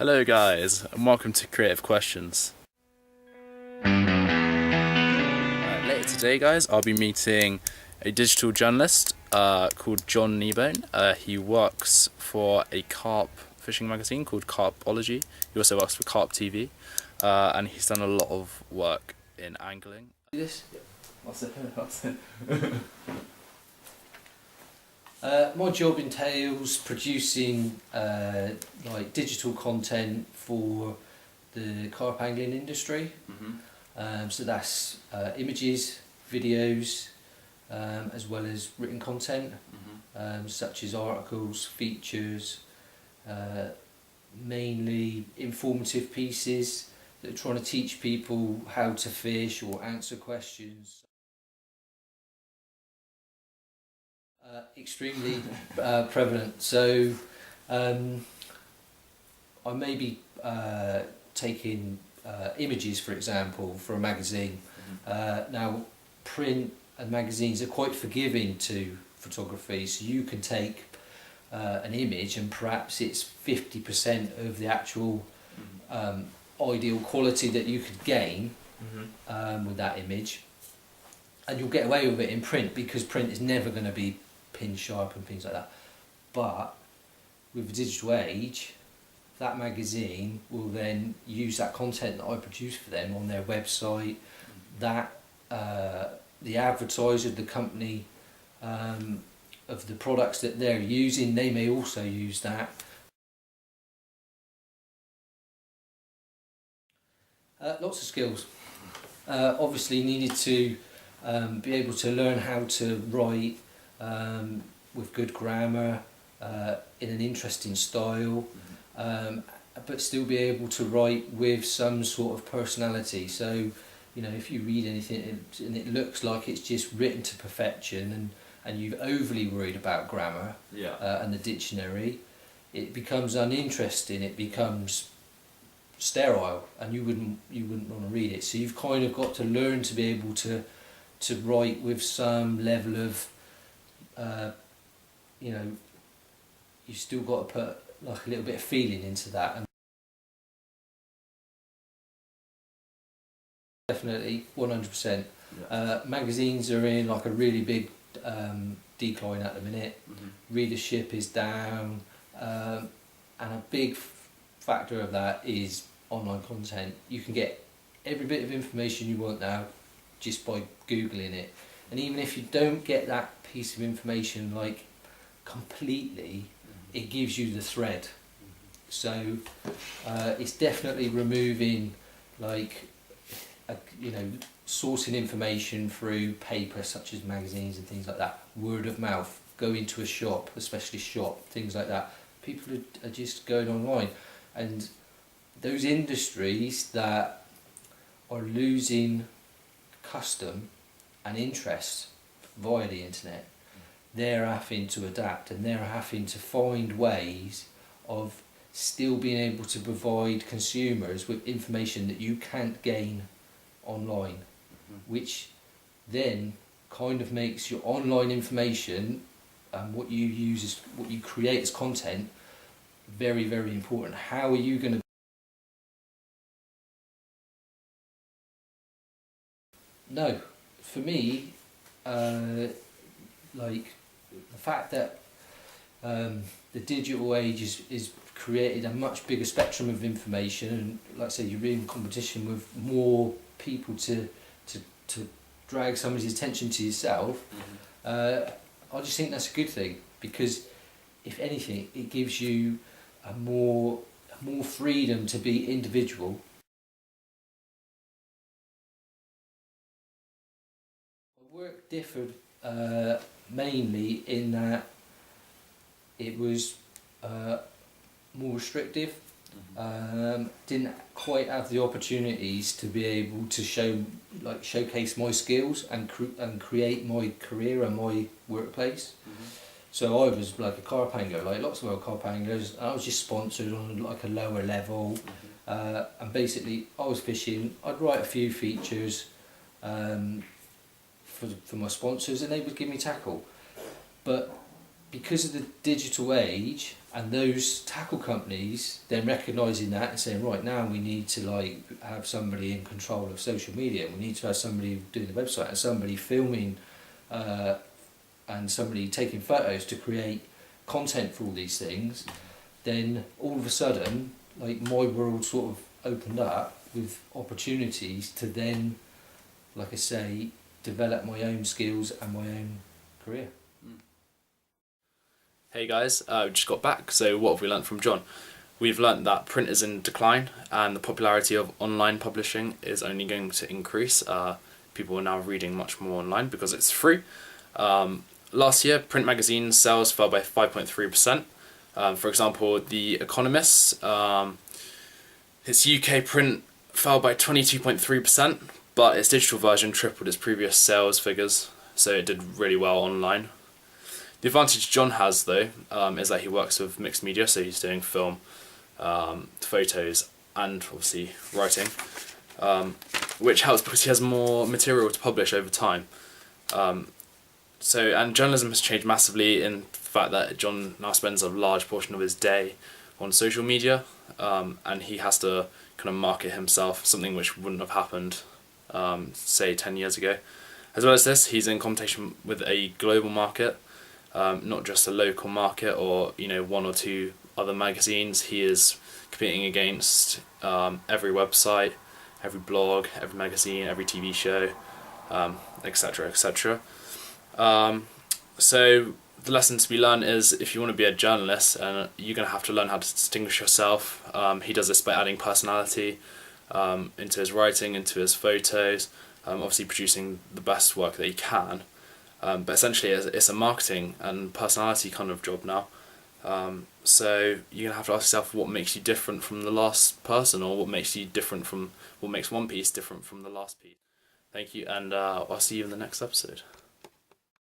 Hello guys, and welcome to Creative Questions. Later today guys, I'll be meeting a digital journalist called John Kneebone. He works for a carp fishing magazine called Carpology. He also works for Carp TV, and he's done a lot of work in angling. This? Yeah. My job entails producing digital content for the carp angling industry. So that's images, videos, as well as written content, such as articles, features, mainly informative pieces that are trying to teach people how to fish or answer questions. Extremely prevalent. So I may be taking images, for example, for a magazine. Now, print and magazines are quite forgiving to photography, so you can take an image and perhaps it's 50% of the actual ideal quality that you could gain with that image, and you'll get away with it in print because print is never going to be pin sharp and things like that. But with the digital age, that magazine will then use that content that I produce for them on their website. That the advertiser, the company of the products that they're using, they may also use that. Lots of skills. Obviously needed to be able to learn how to write with good grammar, in an interesting style, but still be able to write with some sort of personality. So, you know, if you read anything and it looks like it's just written to perfection and you've overly worried about grammar and the dictionary, it becomes uninteresting, it becomes sterile, and you wouldn't want to read it. So you've kind of got to learn to be able to write with some level of you've still got to put like a little bit of feeling into that. And definitely 100%. Magazines are in like a really big decline at the minute. Readership is down, and a big factor of that is online content. You can get every bit of information you want now just by googling it, and even if you don't get that piece of information like completely, it gives you the thread. So it's definitely removing sourcing information through paper such as magazines and things like that. Word of mouth, go into a shop, especially things like that. People are just going online, and those industries that are losing custom and interest via the internet, they're having to adapt, and they're having to find ways of still being able to provide consumers with information that you can't gain online, which then kind of makes your online information and what you create as content very, very important. How are you going to... No, for me, the fact that the digital age is created a much bigger spectrum of information, and like I say, you're in competition with more people to drag somebody's attention to yourself. I just think that's a good thing, because if anything, it gives you a more freedom to be individual. Work differed mainly in that it was more restrictive. Didn't quite have the opportunities to be able to showcase my skills and create my career and my workplace. So I was like a carp angler, like lots of other carp anglers, and I was just sponsored on like a lower level. And basically I was fishing, I'd write a few features for my sponsors, and they would give me tackle. But because of the digital age, And those tackle companies then recognising that and saying, right, now we need to like have somebody in control of social media. We need to have somebody doing the website and somebody filming and somebody taking photos to create content for all these things. Then all of a sudden, like my world sort of opened up with opportunities to then, like I say, develop my own skills and my own career. Hey guys, we just got back, so what have we learnt from John? We've learnt that print is in decline and the popularity of online publishing is only going to increase. People are now reading much more online because it's free. Last year, print magazine sales fell by 5.3%. For example, The Economist, its UK print fell by 22.3%, but its digital version tripled its previous sales figures, so it did really well online. The advantage John has, though, is that he works with mixed media, so he's doing film, photos, and obviously writing, which helps because he has more material to publish over time. And journalism has changed massively in the fact that John now spends a large portion of his day on social media, and he has to kind of market himself, something which wouldn't have happened, say 10 years ago. As well as this, he's in competition with a global market, not just a local market or one or two other magazines. He is competing against every website, every blog, every magazine, every TV show, etc., etc. So the lesson to be learned is if you want to be a journalist, you're going to have to learn how to distinguish yourself. He does this by adding personality into his writing, into his photos, obviously producing the best work that he can. But essentially it's a marketing and personality kind of job now. So you're going to have to ask yourself what makes you different from the last person, or what makes one piece different from the last piece. Thank you, and I'll see you in the next episode.